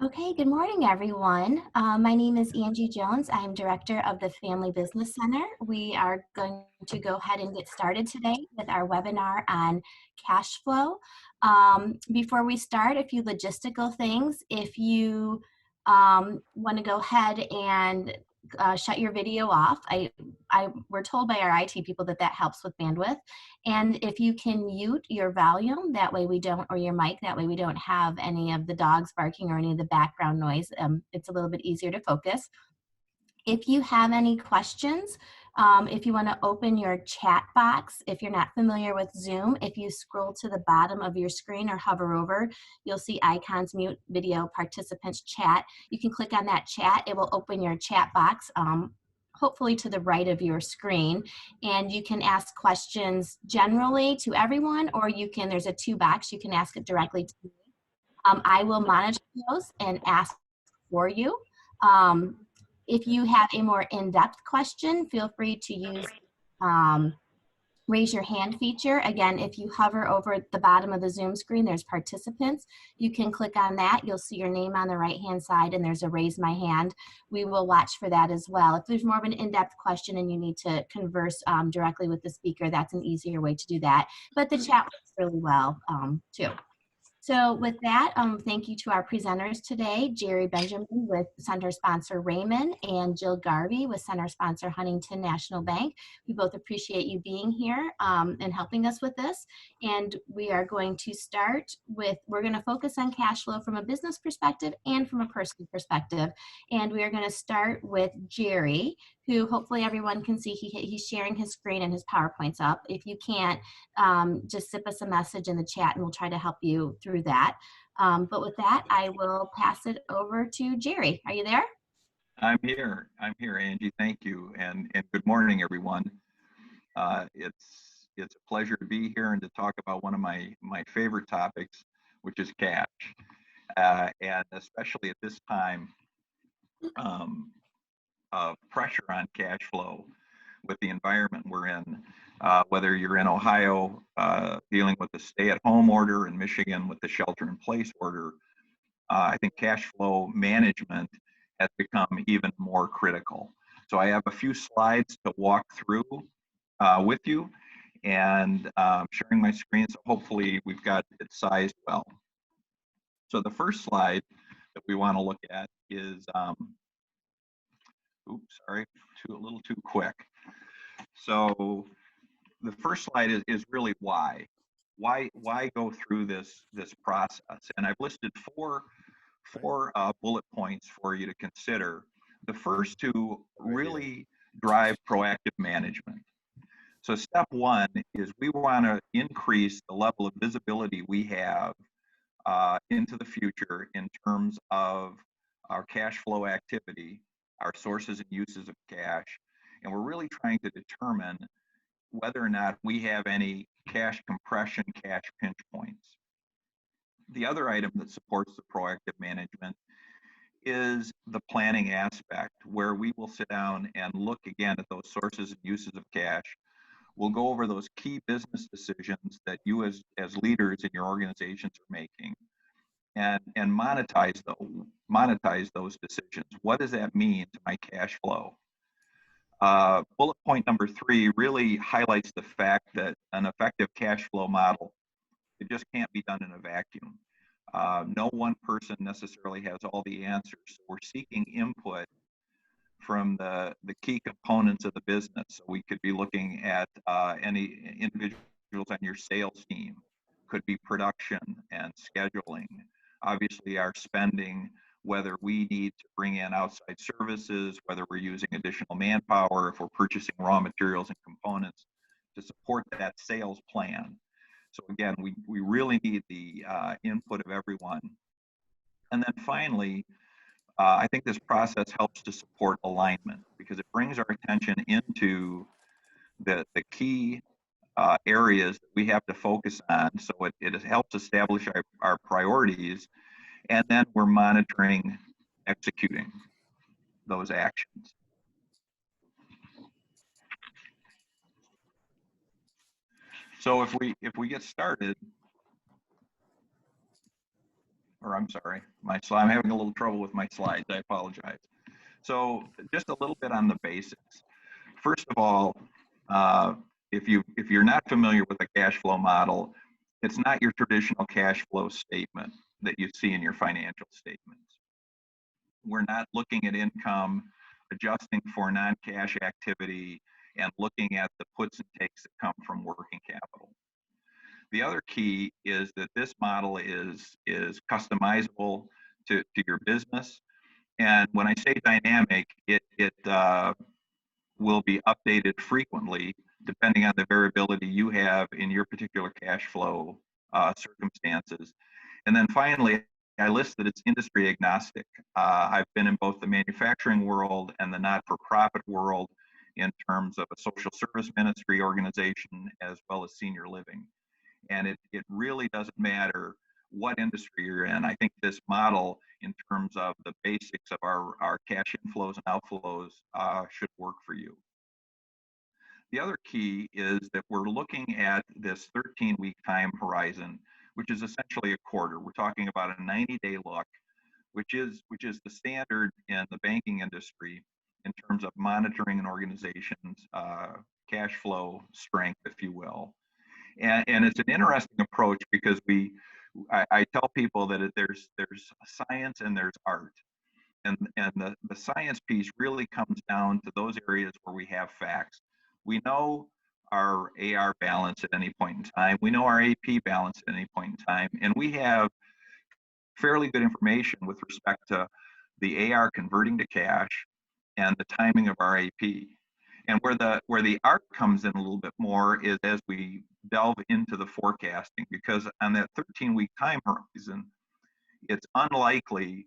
Okay, good morning, everyone. My name is Angie Jones. I'm director of the Family Business Center. We are going to go ahead and get started today with our webinar on cash flow. Before we start, a few logistical things. If you want to go ahead and shut your video off, we're told by our IT people that that helps with bandwidth. And if you can mute your volume, that way we don't, or your mic, that way we don't have any of the dogs barking or any of the background noise. It's a little bit easier to focus. If you have any questions, if you want to open your chat box, if you're not familiar with Zoom, if you scroll to the bottom of your screen or hover over, you'll see icons, mute, video, participants, chat. You can click on that chat. It will open your chat box, hopefully to the right of your screen, and you can ask questions generally to everyone, or you can, there's a two box, you can ask it directly to me. I will monitor those and ask for you. If you have a more in-depth question, feel free to use raise your hand feature. Again, if you hover over the bottom of the Zoom screen, there's participants. You can click on that. You'll see your name on the right-hand side, and there's a raise my hand. We will watch for that as well. If there's more of an in-depth question and you need to converse directly with the speaker, that's an easier way to do that. But the chat works really well too. So with that, thank you to our presenters today, Jerry Benjamin with center sponsor Rehmann and Jill Garvey with center sponsor Huntington National Bank. We both appreciate you being here and helping us with this. And we are going to start with, we're going to focus on cash flow from a business perspective and from a personal perspective. And we are going to start with Jerry, who hopefully everyone can see. He's sharing his screen and his PowerPoint's up. If you can't, just zip us a message in the chat and we'll try to help you through that. But with that, I will pass it over to Jerry. Are you there? I'm here, Angie. Thank you, and good morning, everyone. It's a pleasure to be here and to talk about one of my favorite topics, which is cash, and especially at this time of pressure on cash flow with the environment we're in. Whether you're in Ohio dealing with the stay-at-home order, in Michigan with the shelter-in-place order, I think cash flow management has become even more critical. So I have a few slides to walk through with you, and sharing my screen, so hopefully we've got it sized well. So the first slide that we want to look at is, oops, sorry, a little too quick. So the first slide is really why go through this process, and I've listed four bullet points for you to consider. The first two really drive proactive management. So step one is we want to increase the level of visibility we have into the future in terms of our cash flow activity, our sources and uses of cash, and we're really trying to determine whether or not we have any cash compression, cash pinch points. The other item that supports the proactive management is the planning aspect, where we will sit down and look again at those sources and uses of cash. We'll go over those key business decisions that you as leaders in your organizations are making, and monetize those decisions. What does that mean to my cash flow? Bullet point number 3 really highlights the fact that an effective cash flow model, it just can't be done in a vacuum. No one person necessarily has all the answers. So we're seeking input from the key components of the business. So we could be looking at any individuals on your sales team, could be production and scheduling, obviously our spending, whether we need to bring in outside services, whether we're using additional manpower, if we're purchasing raw materials and components to support that sales plan. So again, we really need the input of everyone. And then finally, I think this process helps to support alignment, because it brings our attention into the key areas that we have to focus on. So it helps establish our priorities, and then we're monitoring, executing those actions. So if we get started, or I'm sorry, my slide. I'm having a little trouble with my slides. I apologize. So just a little bit on the basics. First of all, if you're not familiar with a cash flow model, it's not your traditional cash flow statement that you see in your financial statements. We're not looking at income, adjusting for non-cash activity, and looking at the puts and takes that come from working capital. The other key is that this model is customizable to your business. And when I say dynamic, it will be updated frequently depending on the variability you have in your particular cash flow circumstances. And then finally, I list that it's industry agnostic. I've been in both the manufacturing world and the not-for-profit world in terms of a social service ministry organization as well as senior living. And it really doesn't matter what industry you're in. I think this model, in terms of the basics of our cash inflows and outflows, should work for you. The other key is that we're looking at this 13-week time horizon, which is essentially a quarter. We're talking about a 90-day look, which is the standard in the banking industry in terms of monitoring an organization's cash flow strength, if you will. And it's an interesting approach because I tell people that there's science and there's art. And the science piece really comes down to those areas where we have facts. We know our AR balance at any point in time. We know our AP balance at any point in time. And we have fairly good information with respect to the AR converting to cash and the timing of our AP. And where the art comes in a little bit more is as we delve into the forecasting, because on that 13-week time horizon, it's unlikely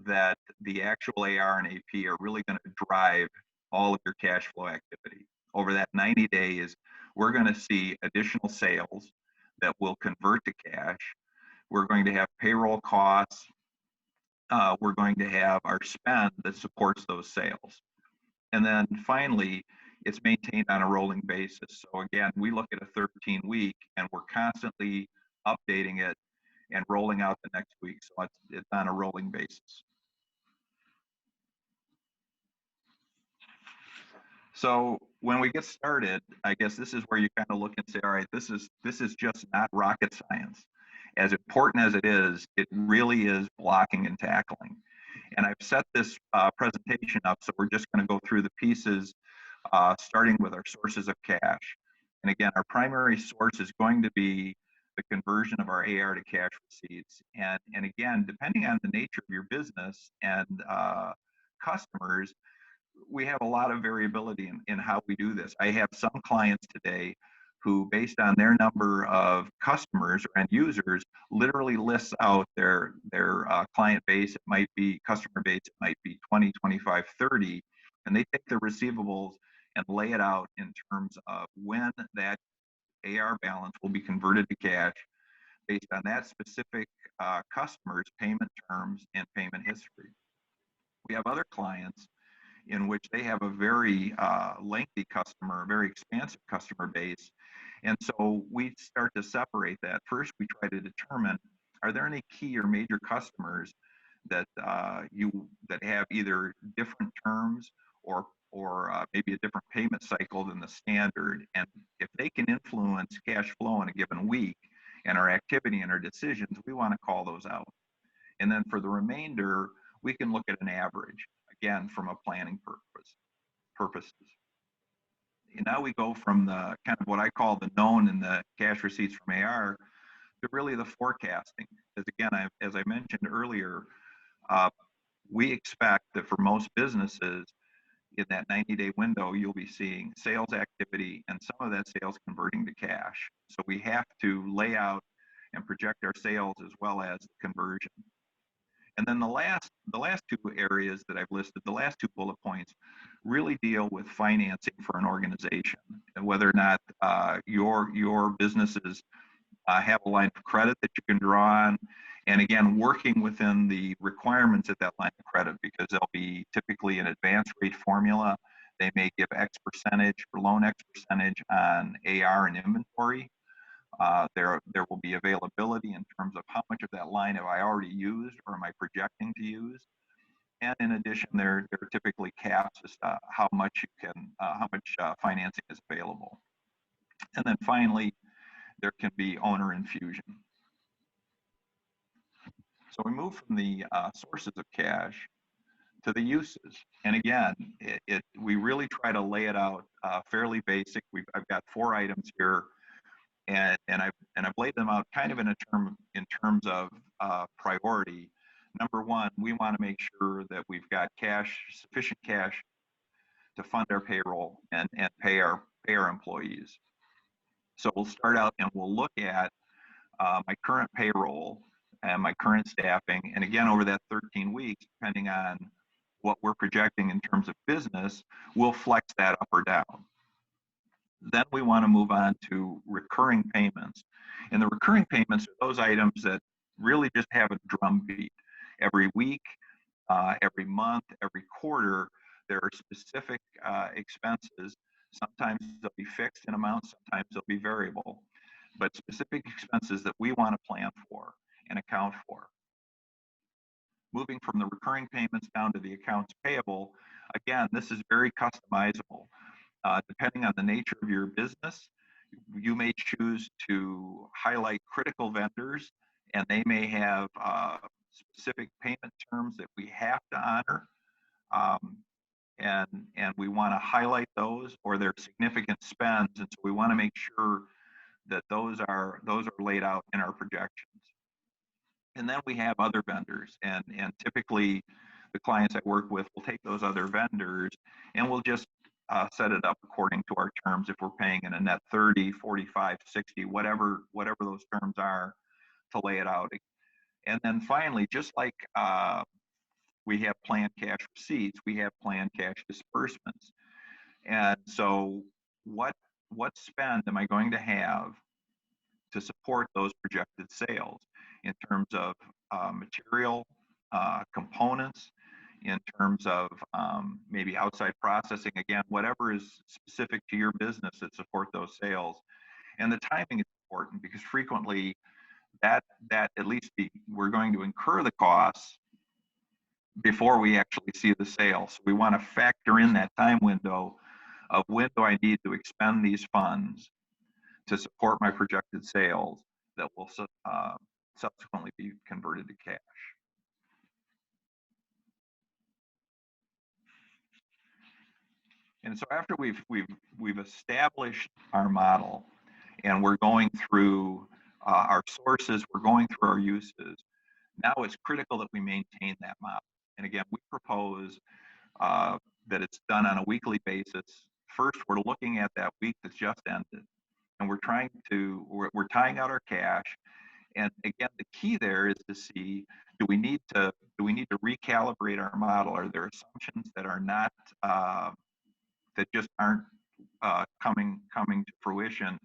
that the actual AR and AP are really going to drive all of your cash flow activity. Over that 90 days, we're going to see additional sales that will convert to cash. We're going to have payroll costs. We're going to have our spend that supports those sales. And then finally, it's maintained on a rolling basis. So again, we look at a 13-week and we're constantly updating it and rolling out the next week. So it's on a rolling basis. So when we get started, I guess this is where you kind of look and say, all right, this is just not rocket science. As important as it really is blocking and tackling. And I've set this presentation up, so we're just going to go through the pieces, starting with our sources of cash. And again, our primary source is going to be the conversion of our AR to cash receipts. And again, depending on the nature of your business and customers, we have a lot of variability in how we do this. I have some clients today who, based on their number of customers or end users, literally lists out their client base. It might be customer base, it might be 20, 25, 30, and they take their receivables and lay it out in terms of when that AR balance will be converted to cash based on that specific customer's payment terms and payment history. We have other clients in which they have a very lengthy customer, a very expansive customer base. And so we start to separate that. First, we try to determine, are there any key or major customers that that have either different terms or maybe a different payment cycle than the standard? And if they can influence cash flow in a given week and our activity and our decisions, we want to call those out. And then for the remainder, we can look at an average, again, from a planning purposes. And now we go from the kind of what I call the known and the cash receipts from AR to really the forecasting. Because again, as I mentioned earlier, we expect that for most businesses in that 90-day window, you'll be seeing sales activity and some of that sales converting to cash. So we have to lay out and project our sales as well as conversion. And then the last two areas that I've listed, the last two bullet points, really deal with financing for an organization, and whether or not your businesses have a line of credit that you can draw on, and again, working within the requirements of that line of credit, because there'll be typically an advance rate formula. They may give X percentage or loan X percentage on AR and inventory. There will be availability in terms of how much of that line have I already used or am I projecting to use. And in addition, there are typically caps as to how much financing is available. And then finally, there can be owner infusion. So we move from the sources of cash to the uses. And again, we really try to lay it out fairly basic. I've got 4 items here, and I've laid them out kind of in terms of priority. Number one, we want to make sure that we've got sufficient cash to fund our payroll and pay our employees. So we'll start out and we'll look at my current payroll and my current staffing. And again, over that 13 weeks, depending on what we're projecting in terms of business, we'll flex that up or down. Then we want to move on to recurring payments. And the recurring payments are those items that really just have a drumbeat. Every week, every month, every quarter, there are specific expenses. Sometimes they'll be fixed in amounts, sometimes they'll be variable, but specific expenses that we want to plan for and account for. Moving from the recurring payments down to the accounts payable, again, this is very customizable. Depending on the nature of your business, you may choose to highlight critical vendors, and they may have specific payment terms that we have to honor, and we want to highlight those, or their significant spends, and so we want to make sure that those are laid out in our projections. And then we have other vendors, and typically the clients I work with will take those other vendors, and we'll just set it up according to our terms. If we're paying in a net 30, 45, 60, whatever those terms are, to lay it out. And then finally, just like we have planned cash receipts, we have planned cash disbursements. And so what spend am I going to have to support those projected sales in terms of material, components, in terms of maybe outside processing, again, whatever is specific to your business that support those sales. And the timing is important because frequently that at least we're going to incur the costs before we actually see the sale. So we want to factor in that time window of when do I need to expend these funds to support my projected sales that will subsequently be converted to cash. And so after we've established our model, and we're going through our sources, we're going through our uses, now it's critical that we maintain that model. And again, we propose that it's done on a weekly basis. First, we're looking at that week that's just ended, and we're tying out our cash. And again, the key there is to see, do we need to recalibrate our model? Are there assumptions that are not that just aren't coming to fruition,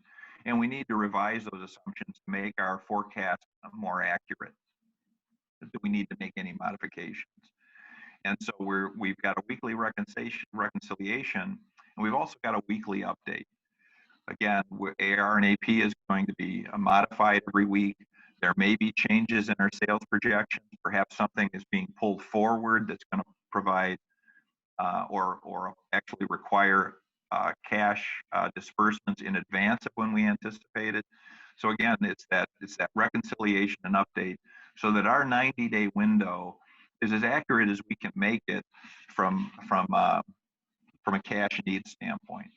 and we need to revise those assumptions to make our forecast more accurate? Do we need to make any modifications? And so we've got a weekly reconciliation, and we've also got a weekly update. Again, AR and AP is going to be modified every week. There may be changes in our sales projections. Perhaps something is being pulled forward that's going to provide or actually require cash disbursements in advance of when we anticipate it. So again, it's that reconciliation and update so that our 90-day window is as accurate as we can make it from a cash needs standpoint.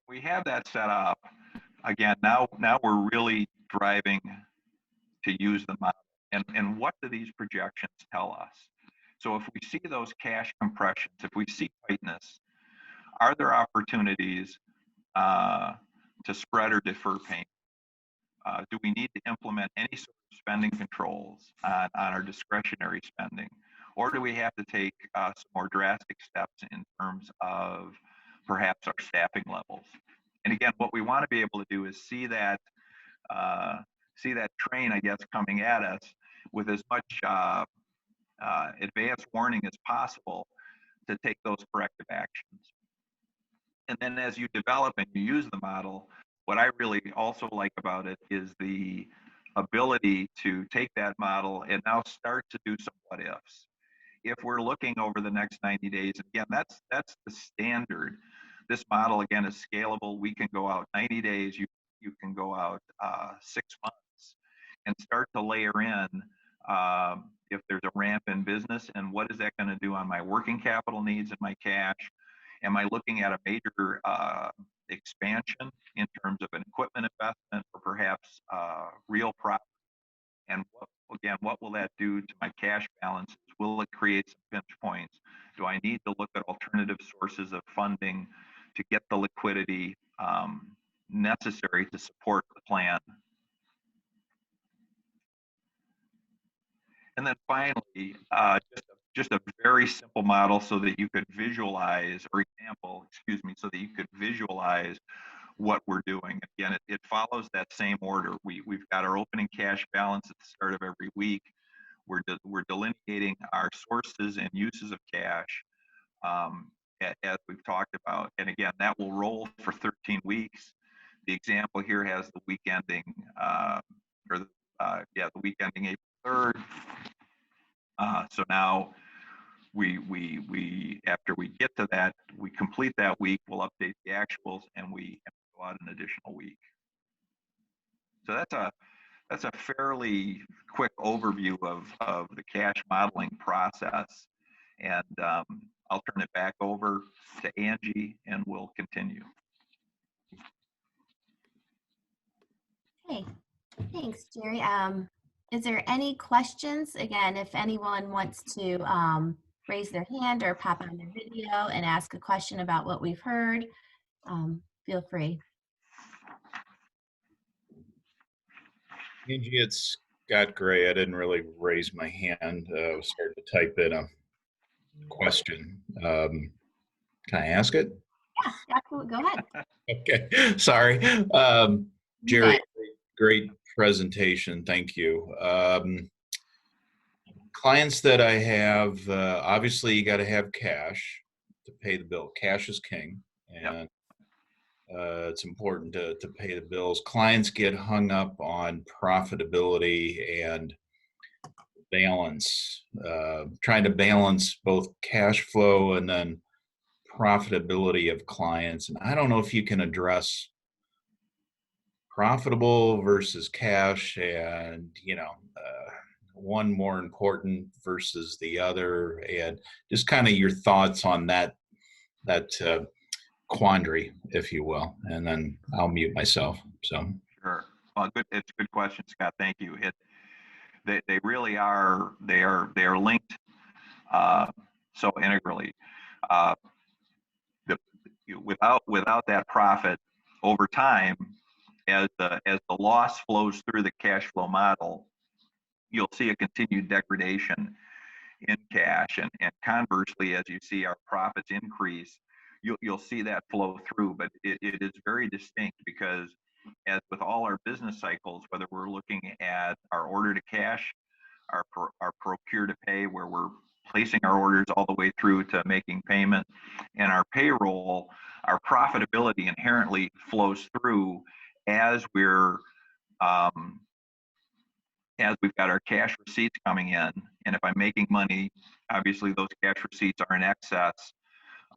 We have that set up. Again, now we're really driving to use the model. And what do these projections tell us? So if we see those cash compressions, if we see tightness, are there opportunities to spread or defer payment? Do we need to implement any sort of spending controls on our discretionary spending? Or do we have to take some more drastic steps in terms of perhaps our staffing levels? And again, what we want to be able to do is see that train, I guess, coming at us with as much advance warning as possible to take those corrective actions. And then as you develop and you use the model, what I really also like about it is the ability to take that model and now start to do some what ifs. If we're looking over the next 90 days, again, that's the standard. This model, again, is scalable. We can go out 90 days. You can go out 6 months and start to layer in if there's a ramp in business, and what is that going to do on my working capital needs and my cash? Am I looking at a major expansion in terms of an equipment investment or perhaps real profit? And what will that do to my cash balances? Will it create some pinch points? Do I need to look at alternative sources of funding to get the liquidity necessary to support the plan? And then finally, just a very simple model so that you could visualize, or example, excuse me, so that you could visualize what we're doing. Again, it follows that same order. We've got our opening cash balance at the start of every week. We're delineating our sources and uses of cash, as we've talked about. And again, that will roll for 13 weeks. The example here has the week ending, the week ending April 3rd. So now we after we get to that, we complete that week, we'll update the actuals, and we go out an additional week. So that's a fairly quick overview of the cash modeling process. And I'll turn it back over to Angie, and we'll continue. Hey, thanks, Jerry. Is there any questions? Again, if anyone wants to raise their hand or pop on their video and ask a question about what we've heard, feel free. Angie, it's Scott Gray. I didn't really raise my hand. I was starting to type in a question. Can I ask it? Yeah, absolutely. Go ahead. Okay, sorry. Jerry, great presentation. Thank you. Clients that I have, obviously you got to have cash to pay the bill. Cash is king. And it's important to pay the bills. Clients get hung up on profitability and balance, trying to balance both cash flow and then profitability of clients. And I don't know if you can address profitable versus cash, and one more important versus the other, and just kind of your thoughts on that quandary, if you will, and then I'll mute myself. So sure. Well, good. It's a good question, Scott. Thank you. They really are. They are linked so integrally. Without that profit over time, as the loss flows through the cash flow model, you'll see a continued degradation in cash, and conversely, as you see our profits increase, you'll see that flow through. But it is very distinct, because as with all our business cycles, whether we're looking at our order to cash, our procure to pay, where we're placing our orders all the way through to making payment, and our payroll, our profitability inherently flows through as we've got our cash receipts coming in. And if I'm making money, obviously those cash receipts are in excess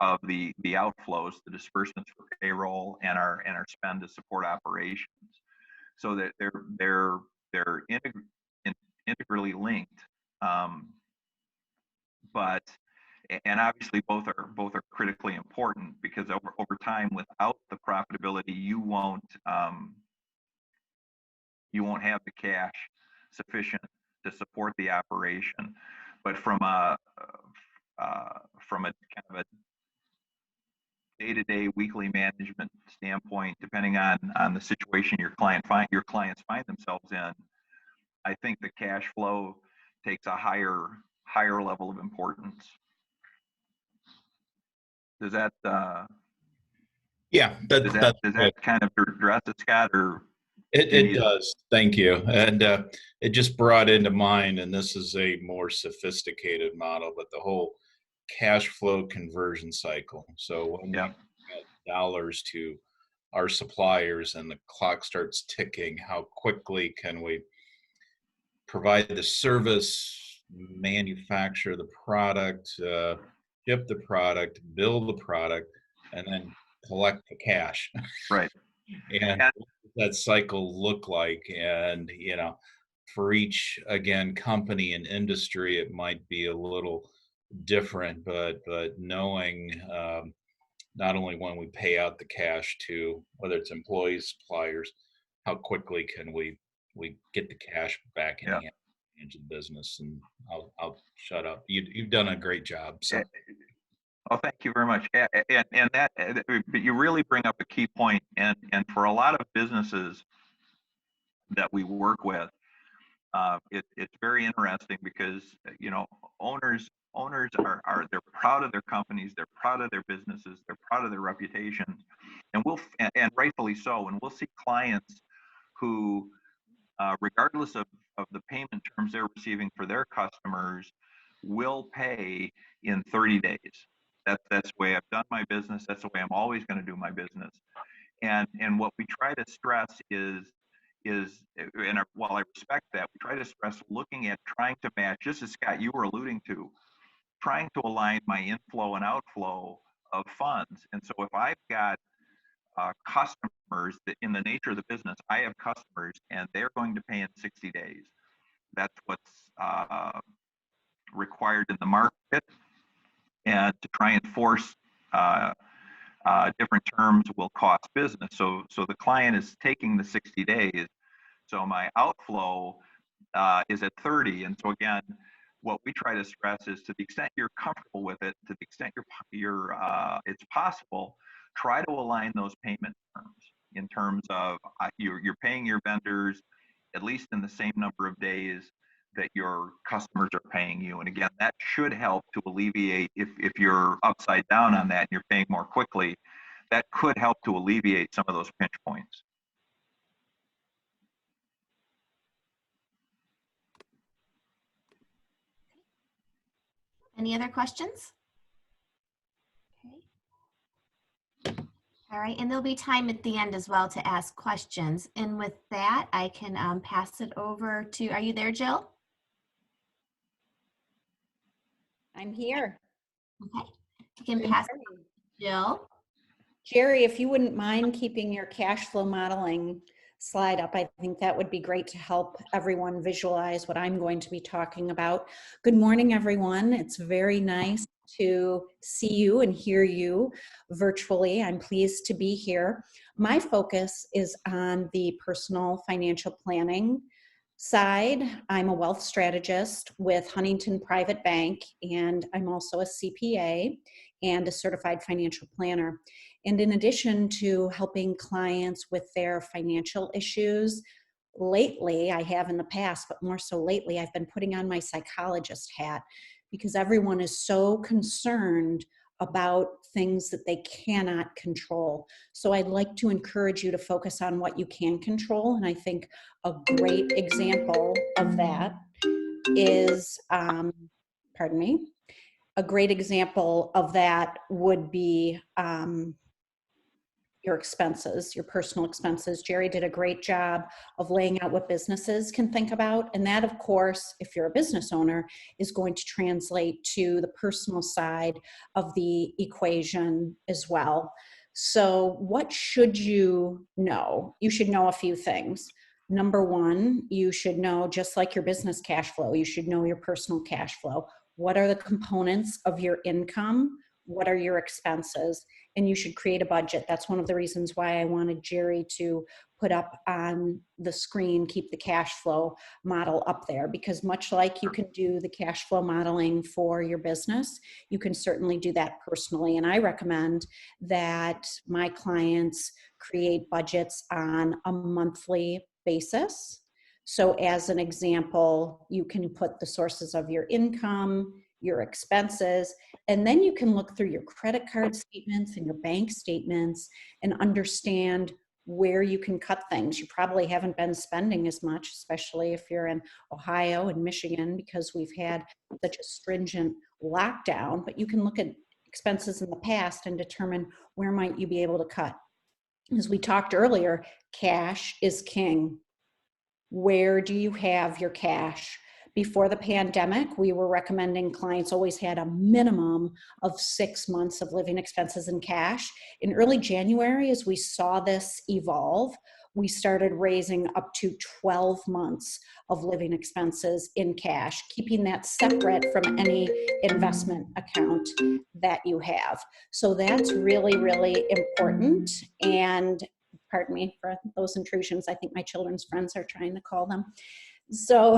of the outflows, the disbursements for payroll, and our spend to support operations. So that they're integrally linked. But obviously both are critically important, because over time, without the profitability, you won't have the cash sufficient to support the operation. But from a kind of a day-to-day, weekly management standpoint, depending on the situation your clients find themselves in, I think the cash flow takes a higher level of importance. Does that does that kind of address it, Scott? Or it does. Thank you. And it just brought into mind, and this is a more sophisticated model, but the whole cash flow conversion cycle. So when we dollars to our suppliers and the clock starts ticking, how quickly can we provide the service, manufacture the product, ship the product, build the product, and then collect the cash. Right. And And what does that cycle look like? And, for each, again, company and industry, it might be a little different, but knowing not only when we pay out the cash to whether it's employees, suppliers, how quickly can we get the cash back in yeah. hands of the business? And I'll shut up. You've done a great job. So Oh, thank you very much. And that, but you really bring up a key point. And for a lot of businesses that we work with, it's very interesting because owners are they're proud of their companies, they're proud of their businesses, they're proud of their reputations, and rightfully so. And we'll see clients who, regardless of the payment terms they're receiving for their customers, will pay in 30 days. That's the way I've done my business. That's the way I'm always going to do my business. And what we try to stress is and while I respect that, we try to stress looking at trying to match, just as Scott, you were alluding to, trying to align my inflow and outflow of funds. And so if I've got customers that in the nature of the business, I have customers and they're going to pay in 60 days. That's what's required in the market. And to try and force different terms will cost business. So the client is taking the 60 days. So my outflow is at 30. And so again, what we try to stress is to the extent you're comfortable with it, to the extent it's possible, try to align those payment terms in terms of you're paying your vendors at least in the same number of days that your customers are paying you. And again, that should help to alleviate, if you're upside down on that and you're paying more quickly, that could help to alleviate some of those pinch points. Any other questions? Okay. All right, and there'll be time at the end as well to ask questions. And with that, I can pass it over to, are you there, Jill? I'm here. Okay, you can pass it over to Jill. Jerry, if you wouldn't mind keeping your cash flow modeling slide up, I think that would be great to help everyone visualize what I'm going to be talking about. Good morning, everyone. It's very nice to see you and hear you virtually. I'm pleased to be here. My focus is on the personal financial planning side. I'm a wealth strategist with Huntington Private Bank, and I'm also a CPA and a certified financial planner. And in addition to helping clients with their financial issues, lately, I have in the past, but more so lately, I've been putting on my psychologist hat because everyone is so concerned about things that they cannot control. So I'd like to encourage you to focus on what you can control. And I think a great example of that is, pardon me, a great example of that would be your expenses, your personal expenses. Jerry did a great job of laying out what businesses can think about. And that, of course, if you're a business owner, is going to translate to the personal side of the equation as well. So what should you know? You should know a few things. Number one, you should know, just like your business cash flow, you should know your personal cash flow. What are the components of your income? What are your expenses? And you should create a budget. That's one of the reasons why I wanted Jerry to put up on the screen, keep the cash flow model up there, because much like you can do the cash flow modeling for your business, you can certainly do that personally. And I recommend that my clients create budgets on a monthly basis. So as an example, you can put the sources of your income, your expenses, and then you can look through your credit card statements and your bank statements and understand where you can cut things. You probably haven't been spending as much, especially if you're in Ohio and Michigan, because we've had such a stringent lockdown, but you can look at expenses in the past and determine where might you be able to cut. As we talked earlier, cash is king. Where do you have your cash? Before the pandemic, we were recommending clients always had a minimum of 6 months of living expenses in cash. In early January, as we saw this evolve, we started raising up to 12 months of living expenses in cash, keeping that separate from any investment account that you have. So that's really, really important. And pardon me for those intrusions. I think my children's friends are trying to call them. So,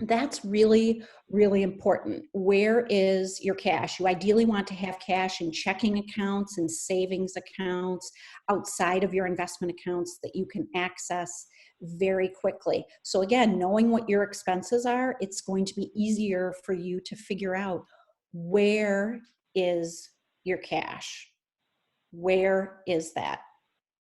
that's really, really important. Where is your cash? You ideally want to have cash in checking accounts and savings accounts outside of your investment accounts that you can access very quickly. So again, knowing what your expenses are, it's going to be easier for you to figure out where is your cash. Where is that?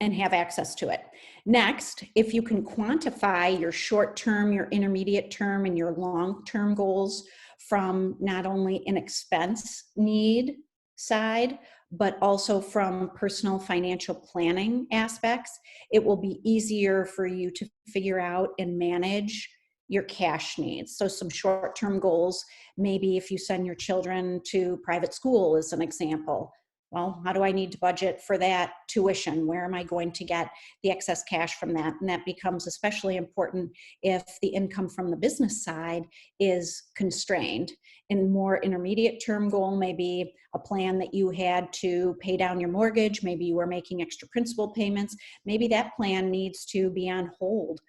And have access to it. Next, if you can quantify your short-term, your intermediate term, and your long-term goals from not only an expense need side, but also from personal financial planning aspects, it will be easier for you to figure out and manage your cash needs. So some short-term goals, maybe if you send your children to private school as an example, well, how do I need to budget for that tuition? Where am I going to get the excess cash from that? And that becomes especially important if the income from the business side is constrained. And more intermediate term goal may be a plan that you had to pay down your mortgage. Maybe you were making extra principal payments. Maybe that plan needs to be on hold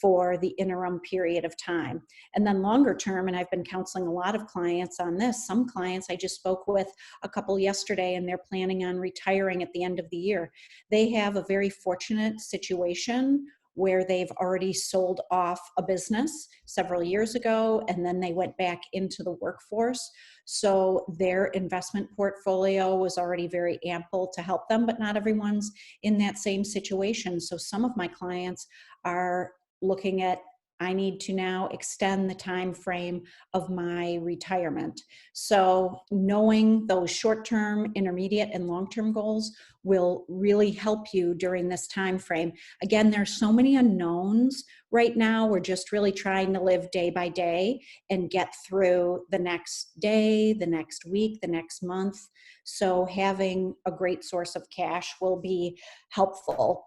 for the interim period of time. And then longer term, and I've been counseling a lot of clients on this. Some clients I just spoke with a couple yesterday, and they're planning on retiring at the end of the year. They have a very fortunate situation where they've already sold off a business several years ago, and then they went back into the workforce. So their investment portfolio was already very ample to help them, but not everyone's in that same situation. So some of my clients are looking at, I need to now extend the time frame of my retirement. So knowing those short-term, intermediate, and long-term goals will really help you during this time frame. Again, there's so many unknowns right now. We're just really trying to live day by day and get through the next day, the next week, the next month. So having a great source of cash will be helpful.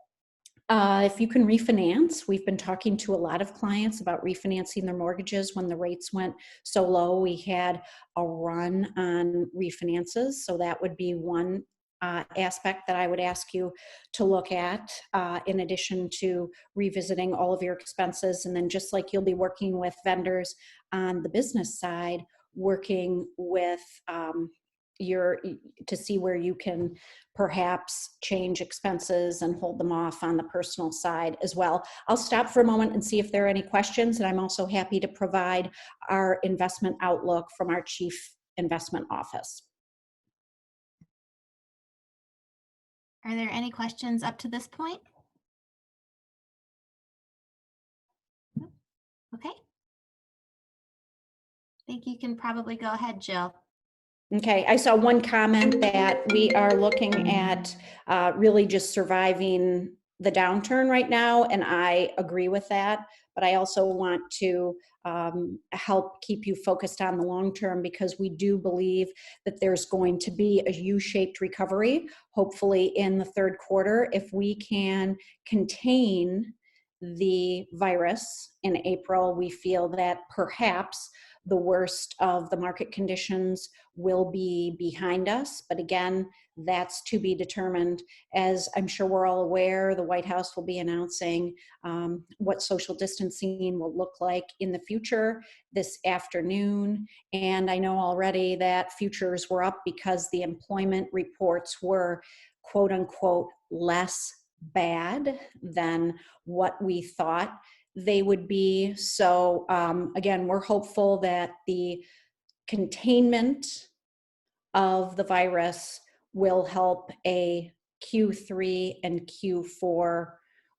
If you can refinance, we've been talking to a lot of clients about refinancing their mortgages when the rates went so low. We had a run on refinances, so that would be one aspect that I would ask you to look at, in addition to revisiting all of your expenses. And then just like you'll be working with vendors on the business side, working with to see where you can perhaps change expenses and hold them off on the personal side as well. I'll stop for a moment and see if there are any questions, and I'm also happy to provide our investment outlook from our Chief Investment Office. Are there any questions up to this point? Okay. I think you can probably go ahead, Jill. Okay, I saw one comment that we are looking at really just surviving the downturn right now, and I agree with that, but I also want to help keep you focused on the long term, because we do believe that there's going to be a U-shaped recovery, hopefully in the third quarter. If we can contain the virus in April, we feel that perhaps the worst of the market conditions will be behind us. But again, that's to be determined. As I'm sure we're all aware, the White House will be announcing what social distancing will look like in the future this afternoon. And I know already that futures were up because the employment reports were, quote unquote, less bad than what we thought they would be. So again, we're hopeful that the containment of the virus will help a Q3 and Q4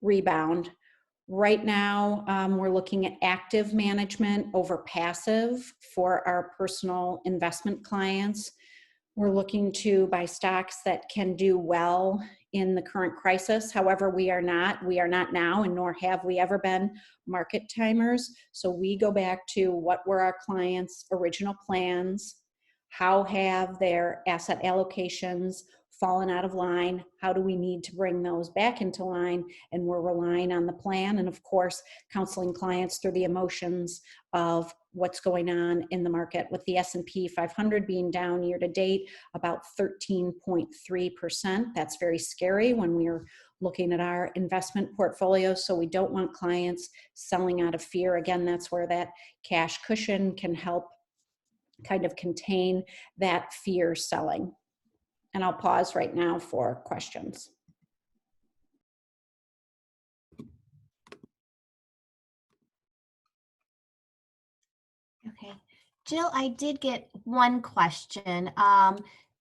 rebound. Right now, we're looking at active management over passive for our personal investment clients. We're looking to buy stocks that can do well in the current crisis. However, we are not now, and nor have we ever been market timers. So we go back to what were our clients' original plans, how have their asset allocations fallen out of line, how do we need to bring those back into line, and we're relying on the plan, and of course, counseling clients through the emotions of what's going on in the market, with the S&P 500 being down year to date about 13.3%. That's very scary when we're looking at our investment portfolio. So we don't want clients selling out of fear. Again, that's where that cash cushion can help kind of contain that fear selling. And I'll pause right now for questions. Okay. Jill, I did get one question.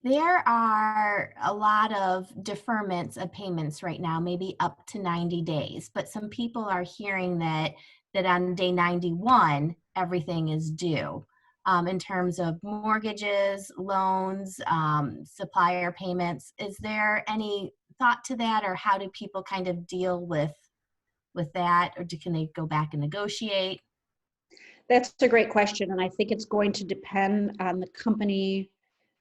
There are a lot of deferments of payments right now, maybe up to 90 days, but some people are hearing that on day 91, everything is due. In terms of mortgages, loans, supplier payments. Is there any thought to that, or how do people kind of deal with that, or can they go back and negotiate? That's a great question, and I think it's going to depend on the company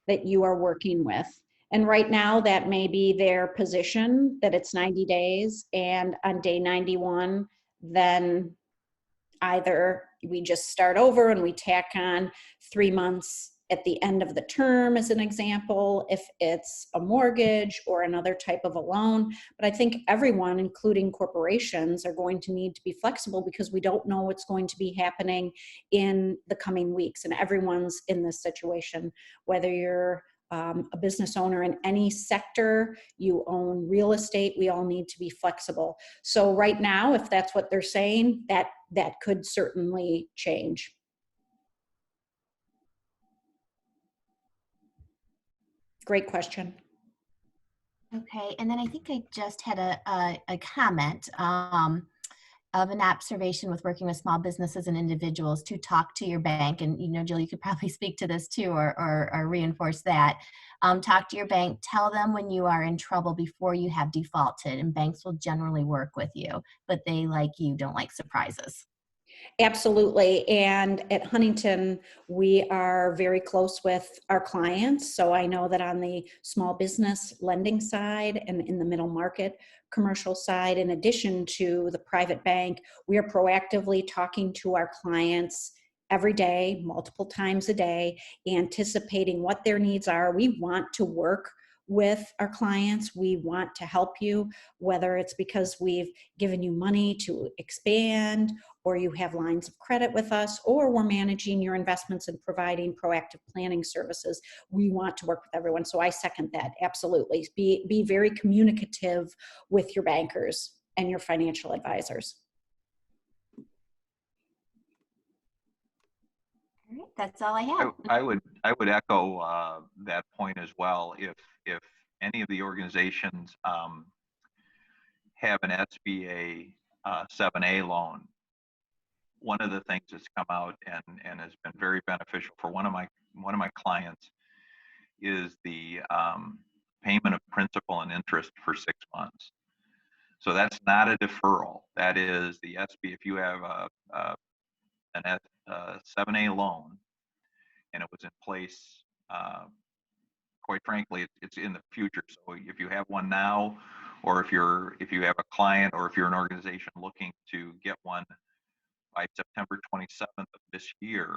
that you are working with. And right now, that may be their position, that it's 90 days, and on day 91, then either we just start over and we tack on 3 months at the end of the term, as an example, if it's a mortgage or another type of a loan. But I think everyone, including corporations, are going to need to be flexible because we don't know what's going to be happening in the coming weeks. And everyone's in this situation, whether you're a business owner in any sector, you own real estate, we all need to be flexible. So right now, if that's what they're saying, that could certainly change. Great question. Okay, and then I think I just had a comment of an observation with working with small businesses and individuals to talk to your bank. And, Jill, you could probably speak to this too, or reinforce that. Talk to your bank, tell them when you are in trouble before you have defaulted, and banks will generally work with you, but they, like you, don't like surprises. Absolutely. And at Huntington, we are very close with our clients. So I know that on the small business lending side and in the middle market commercial side, in addition to the private bank, we are proactively talking to our clients every day, multiple times a day, anticipating what their needs are. We want to work with our clients. We want to help you, whether it's because we've given you money to expand, or you have lines of credit with us, or we're managing your investments and providing proactive planning services. We want to work with everyone. So I second that. Absolutely. Be very communicative with your bankers and your financial advisors. All right, that's all I have. I would echo that point as well. If any of the organizations have an SBA 7A loan, one of the things that's come out and has been very beneficial for one of my clients is the payment of principal and interest for 6 months. So that's not a deferral. That is the SB. If you have an 7A loan and it was in place, quite frankly, it's in the future. So if you have one now, or if you have a client, or if you're an organization looking to get one by September 27th of this year,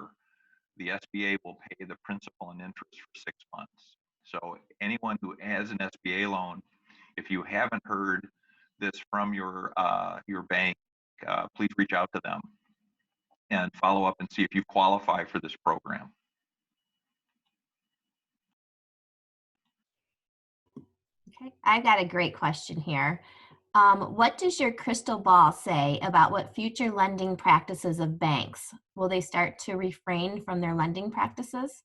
the SBA will pay the principal and interest for 6 months. So anyone who has an SBA loan, if you haven't heard this from your bank, please reach out to them and follow up and see if you qualify for this program. Okay, I got a great question here. What does your crystal ball say about what future lending practices of banks? Will they start to refrain from their lending practices?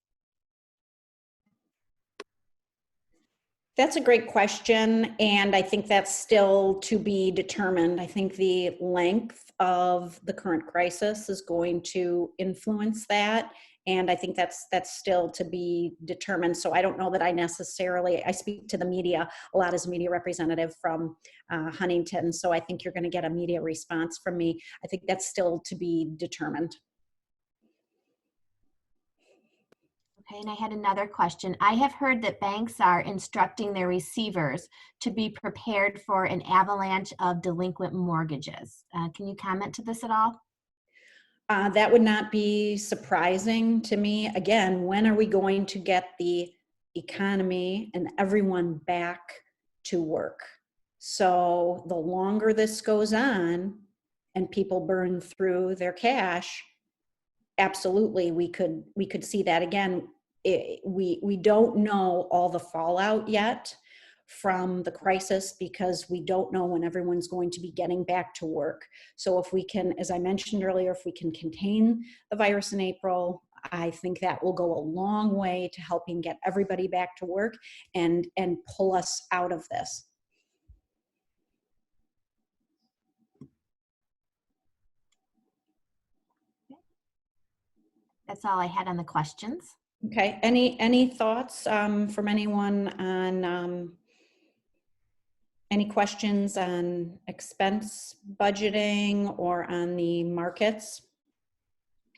That's a great question, and I think that's still to be determined. I think the length of the current crisis is going to influence that, and I think that's still to be determined. So I don't know that I speak to the media a lot as a media representative from Huntington, so I think you're going to get a media response from me. I think that's still to be determined. Okay, and I had another question. I have heard that banks are instructing their receivers to be prepared for an avalanche of delinquent mortgages. Can you comment to this at all? That would not be surprising to me. Again, when are we going to get the economy and everyone back to work? So the longer this goes on and people burn through their cash, absolutely, we could see that again. We don't know all the fallout yet from the crisis because we don't know when everyone's going to be getting back to work. So if we can, as I mentioned earlier, if we can contain the virus in April, I think that will go a long way to helping get everybody back to work and pull us out of this. That's all I had on the questions. Okay, any thoughts from anyone on any questions on expense budgeting or on the markets?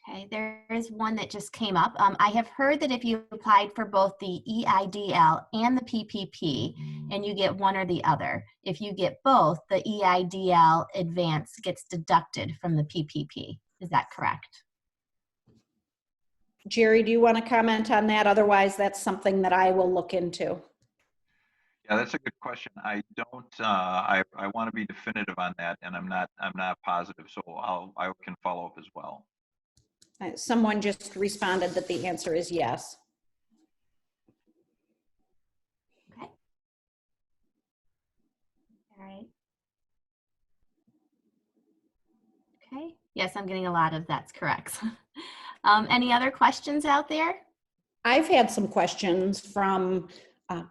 Okay, there is one that just came up. I have heard that if you applied for both the EIDL and the PPP and you get one or the other, if you get both, the EIDL advance gets deducted from the PPP. Is that correct? Jerry, do you want to comment on that? Otherwise, that's something that I will look into. Yeah, that's a good question. I don't. I want to be definitive on that, and I'm not positive. So I can follow up as well. Someone just responded that the answer is yes. Okay. All right. Okay. Yes, I'm getting a lot of that's correct. Any other questions out there? I've had some questions from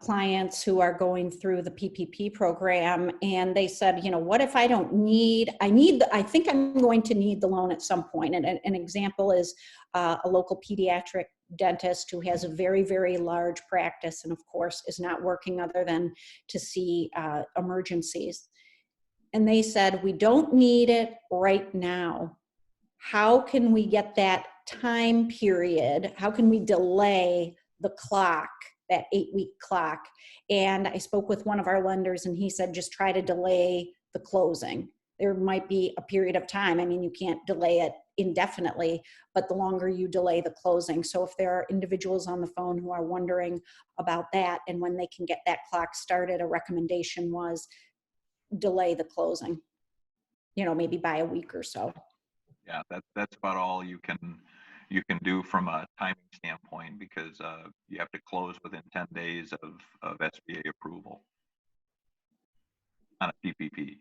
clients who are going through the PPP program, and they said, you know, what if I don't need, I think I'm going to need the loan at some point. And an example is a local pediatric dentist who has a very, very large practice and of course is not working other than to see emergencies. And they said, we don't need it right now. How can we get that time period? How can we delay the clock, that 8-week clock? And I spoke with one of our lenders and he said, just try to delay the closing. There might be a period of time. I mean, you can't delay it indefinitely, but the longer you delay the closing. So if there are individuals on the phone who are wondering about that and when they can get that clock started, a recommendation was delay the closing, you know, maybe by a week or so. Yeah, that's about all you can do from a timing standpoint, because you have to close within 10 days of SBA approval on a PPP.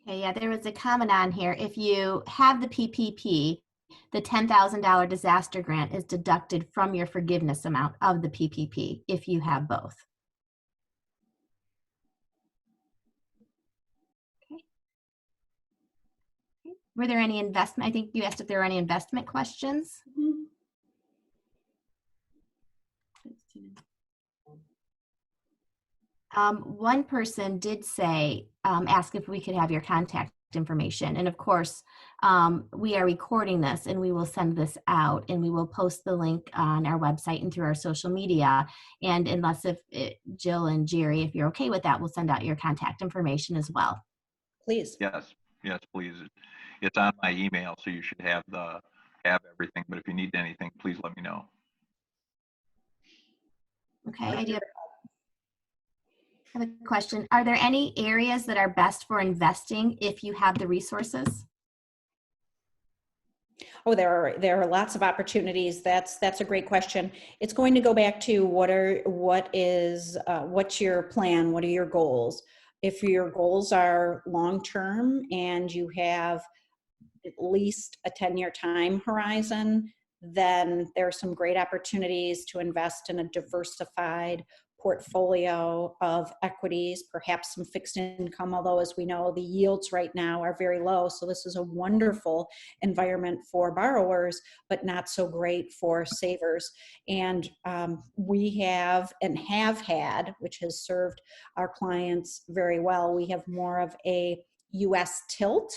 Okay, yeah, there was a comment on here. If you have the PPP, the $10,000 disaster grant is deducted from your forgiveness amount of the PPP if you have both. Okay. Were there any investment? I think you asked if there were any investment questions. Mm-hmm. One person did say, ask if we could have your contact information. And of course, we are recording this and we will send this out and we will post the link on our website and through our social media. And unless Jill and Jerry, if you're okay with that, we'll send out your contact information as well. Please. Yes, please. It's on my email, so you should have everything. But if you need anything, please let me know. Okay, I do have a question. Are there any areas that are best for investing if you have the resources? Oh, there are lots of opportunities. That's a great question. It's going to go back to what's your plan? What are your goals? If your goals are long-term and you have at least a 10-year time horizon, then there are some great opportunities to invest in a diversified portfolio of equities, perhaps some fixed income, although as we know, the yields right now are very low. So this is a wonderful environment for borrowers, but not so great for savers. And we have and have had, which has served our clients very well, we have more of a US tilt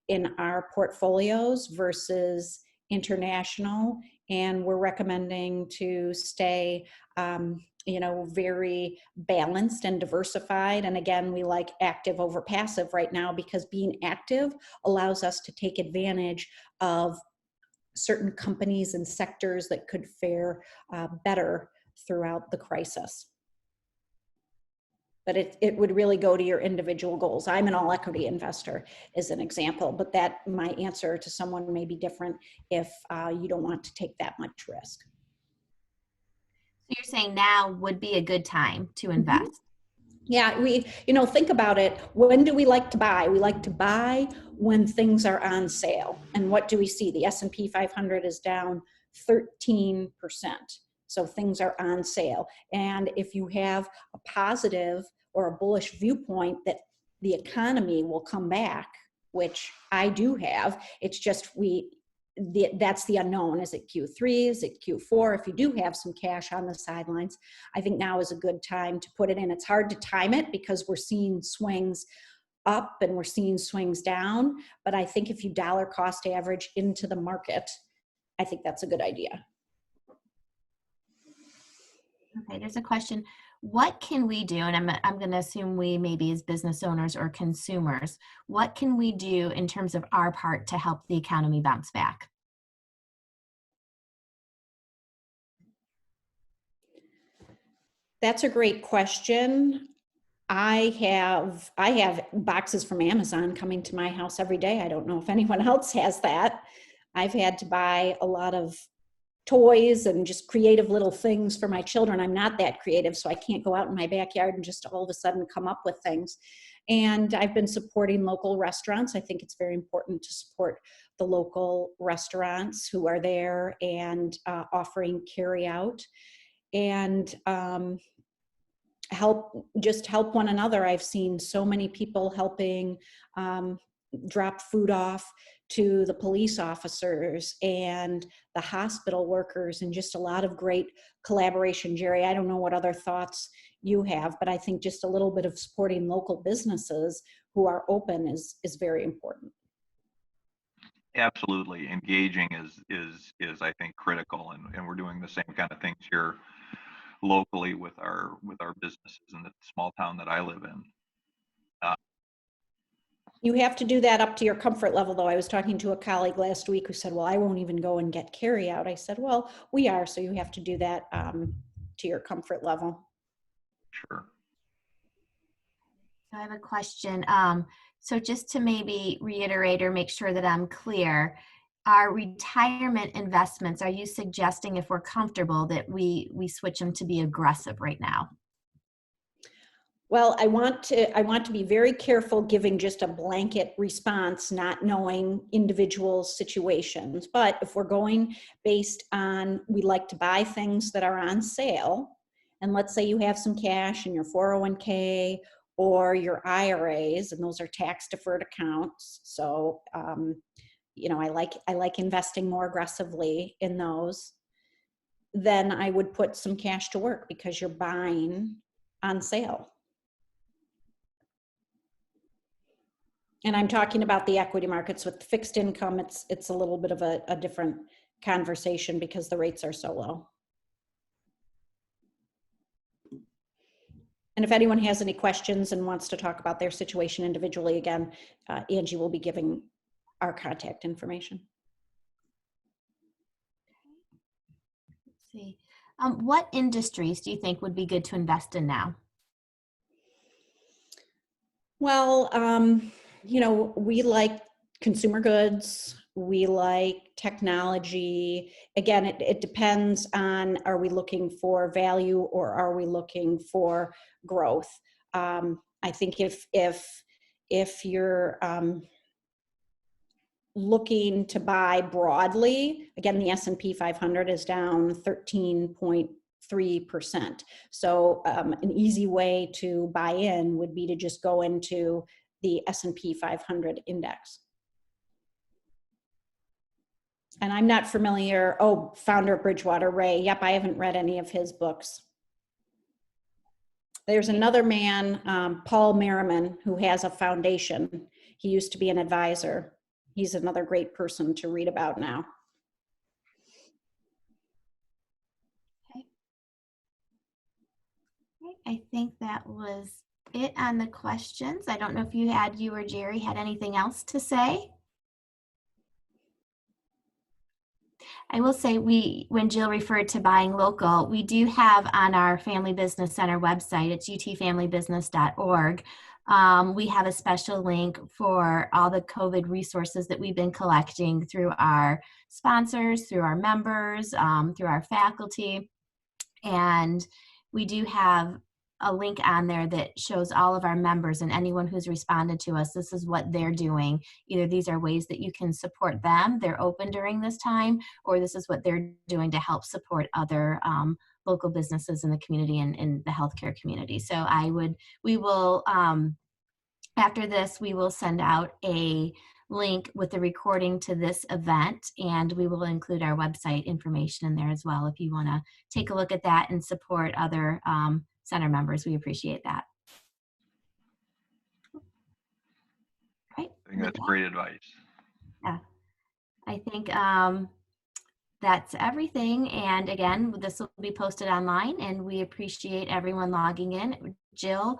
in our portfolios versus international, and we're recommending to stay very balanced and diversified. And again, we like active over passive right now because being active allows us to take advantage of certain companies and sectors that could fare better throughout the crisis. But it would really go to your individual goals. I'm an all equity investor as an example, but that my answer to someone may be different if you don't want to take that much risk. So you're saying now would be a good time to invest? Yeah, think about it. When do we like to buy? We like to buy when things are on sale. And what do we see? The S&P 500 is down 13%. So things are on sale. And if you have a positive or a bullish viewpoint that the economy will come back, which I do have, it's just that's the unknown. Is it Q3? Is it Q4? If you do have some cash on the sidelines, I think now is a good time to put it in. It's hard to time it because we're seeing swings up and we're seeing swings down. But I think if you dollar cost average into the market, I think that's a good idea. Okay, there's a question. What can we do? And I'm going to assume we maybe as business owners or consumers, what can we do in terms of our part to help the economy bounce back? That's a great question. I have boxes from Amazon coming to my house every day. I don't know if anyone else has that. I've had to buy a lot of toys and just creative little things for my children. I'm not that creative, so I can't go out in my backyard and just all of a sudden come up with things. And I've been supporting local restaurants. I think it's very important to support the local restaurants who are there and offering carry out and help one another. I've seen so many people helping drop food off to the police officers and the hospital workers, and just a lot of great collaboration. Jerry, I don't know what other thoughts you have, but I think just a little bit of supporting local businesses who are open is very important. Absolutely. Engaging is I think critical, and we're doing the same kind of things here locally with our businesses in the small town that I live in. You have to do that up to your comfort level, though. I was talking to a colleague last week who said, well, I won't even go and get carry out. I said, well, we are, so you have to do that to your comfort level. Sure. So I have a question. So just to maybe reiterate or make sure that I'm clear, our retirement investments, are you suggesting if we're comfortable that we switch them to be aggressive right now? Well, I want to be very careful giving just a blanket response, not knowing individual situations. But if we're going based on, we like to buy things that are on sale, and let's say you have some cash in your 401k or your IRAs, and those are tax deferred accounts. So, I like investing more aggressively in those. Then I would put some cash to work because you're buying on sale. And I'm talking about the equity markets. With fixed income, it's a little bit of a different conversation because the rates are so low. And if anyone has any questions and wants to talk about their situation individually, again, Angie will be giving our contact information. Let's see. What industries do you think would be good to invest in now? Well, we like consumer goods. We like technology. Again, it depends on, are we looking for value or are we looking for growth? I think if you're looking to buy broadly, again, the S&P 500 is down 13.3%. So an easy way to buy in would be to just go into the S&P 500 index. And I'm not familiar, oh, founder of Bridgewater, Ray. Yep, I haven't read any of his books. There's another man, Paul Merriman, who has a foundation. He used to be an advisor. He's another great person to read about now. Okay. I think that was it on the questions. I don't know if you or Jerry had anything else to say. I will say when Jill referred to buying local, we do have on our Family Business Center website, it's utfamilybusiness.org. We have a special link for all the COVID resources that we've been collecting through our sponsors, through our members, through our faculty. And we do have a link on there that shows all of our members and anyone who's responded to us. This is what they're doing. Either these are ways that you can support them, they're open during this time, or this is what they're doing to help support other local businesses in the community and in the healthcare community. So we will, after this, we will send out a link with the recording to this event, and we will include our website information in there as well if you want to take a look at that and support other center members. We appreciate that. Right. I think that's great advice. Yeah, I think that's everything. And again, this will be posted online, and we appreciate everyone logging in. Jill,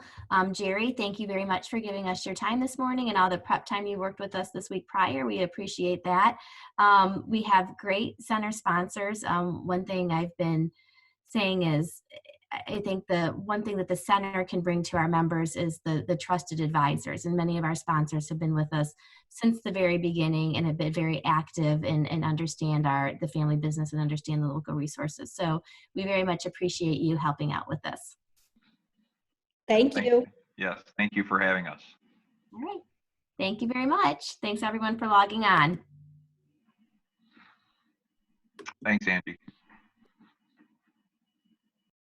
Jerry, thank you very much for giving us your time this morning and all the prep time you worked with us this week prior. We appreciate that. We have great center sponsors. One thing I've been saying is, I think the one thing that the center can bring to our members is the trusted advisors. And many of our sponsors have been with us since the very beginning and have been very active and understand the family business and understand the local resources. So we very much appreciate you helping out with this. Thank you. Yes, thank you for having us. All right. Thank you very much. Thanks everyone for logging on. Thanks, Angie.